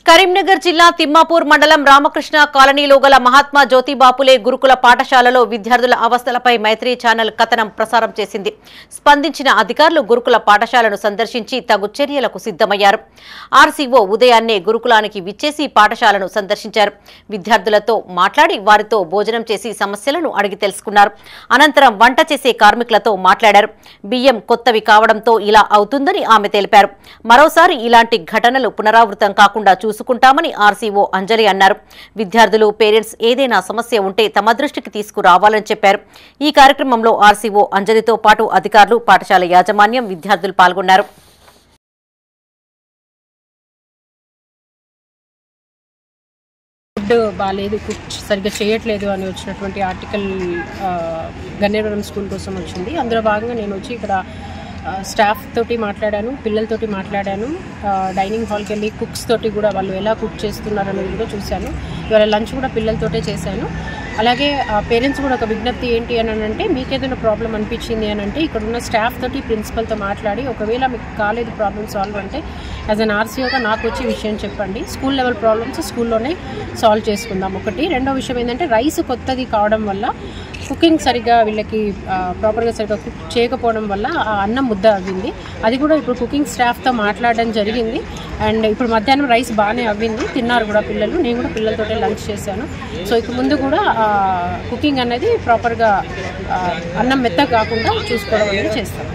కరీంనగర్ జిల్లా తిమ్మాపూర్ మండలం రామకృష్ణ కాలనీలో గల మహాత్మా జ్యోతిబాపులే గురుకుల పాఠశాలలో విద్యార్థుల అవస్థలపై మైత్రి ఛానల్ కథనం ప్రసారం చేసింది. స్పందించిన అధికారులు గురుకుల పాఠశాలను సందర్శించి తగు చర్యలకు సిద్ధమయ్యారు. ఆర్సీఓ ఉదయాన్నే గురుకులానికి విచ్చేసి పాఠశాలను సందర్శించారు. విద్యార్థులతో మాట్లాడి వారితో భోజనం చేసి సమస్యలను అడిగి తెలుసుకున్నారు. అనంతరం వంట చేసే కార్మికులతో మాట్లాడారు. బియ్యం కొత్తవి కావడంతో ఇలా అవుతుందని ఆమె తెలిపారు. మరోసారి ఇలాంటి ఘటనలు పునరావృతం కాకుండా చూసుకుంటామని ఆర్సీఓ అంజలి అన్నారు. విద్యార్థులు పేరెంట్స్ ఏదైనా సమస్య ఉంటే తమ దృష్టికి తీసుకురావాలని చెప్పారు. ఈ కార్యక్రమంలో ఆర్సీఓ అంజలితో పాటు అధికారులు, పాఠశాల యాజమాన్యం, విద్యార్థులు పాల్గొన్నారు. ఫుడ్ బాగాలేదు, కుక్ సరిగ్గా చేయట్లేదు అని వచ్చినటువంటి ఆర్టికల్ గన్నేరువరం స్కూల్ కోసం వచ్చింది. అందులో భాగంగా నేను వచ్చి ఇక్కడ స్టాఫ్ తోటి మాట్లాడాను, పిల్లలతోటి మాట్లాడాను. డైనింగ్ హాల్కి వెళ్ళి కుక్స్ తోటి కూడా వాళ్ళు ఎలా కుక్ చేస్తున్నారు అనేది కూడా చూశాను. ఇవాళ లంచ్ కూడా పిల్లలతోటే చేశాను. అలాగే పేరెంట్స్ కూడా ఒక విజ్ఞప్తి ఏంటి అని అంటే, మీకు ఏదైనా ప్రాబ్లం అనిపించింది అని అంటే ఇక్కడ ఉన్న స్టాఫ్ తోటి ప్రిన్సిపల్తో మాట్లాడి, ఒకవేళ మీకు కాలేదు ప్రాబ్లమ్ సాల్వ్ అంటే యాజ్ అన్ ఆర్సీఓగా నాకు వచ్చి విషయం చెప్పండి. స్కూల్ లెవెల్ ప్రాబ్లమ్స్ స్కూల్లోనే సాల్వ్ చేసుకుందాం. ఒకటి. రెండో విషయం ఏంటంటే, రైస్ కొత్తది కావడం వల్ల కుకింగ్ సరిగ్గా వీళ్ళకి ప్రాపర్గా సరిగ్గా కుక్ చేయకపోవడం వల్ల ఆ అన్నం ముద్ద అవ్వింది. అది కూడా ఇప్పుడు కుకింగ్ స్టాఫ్తో మాట్లాడడం జరిగింది. అండ్ ఇప్పుడు మధ్యాహ్నం రైస్ బాగానే అవ్వింది, తిన్నారు కూడా పిల్లలు. నేను కూడా పిల్లలతోటే లంచ్ చేశాను. సో ఇక ముందు కూడా కుకింగ్ అనేది ప్రాపర్గా అన్నం మెత్తగా కాకుండా చూసుకోవడం అనేది చేస్తాను.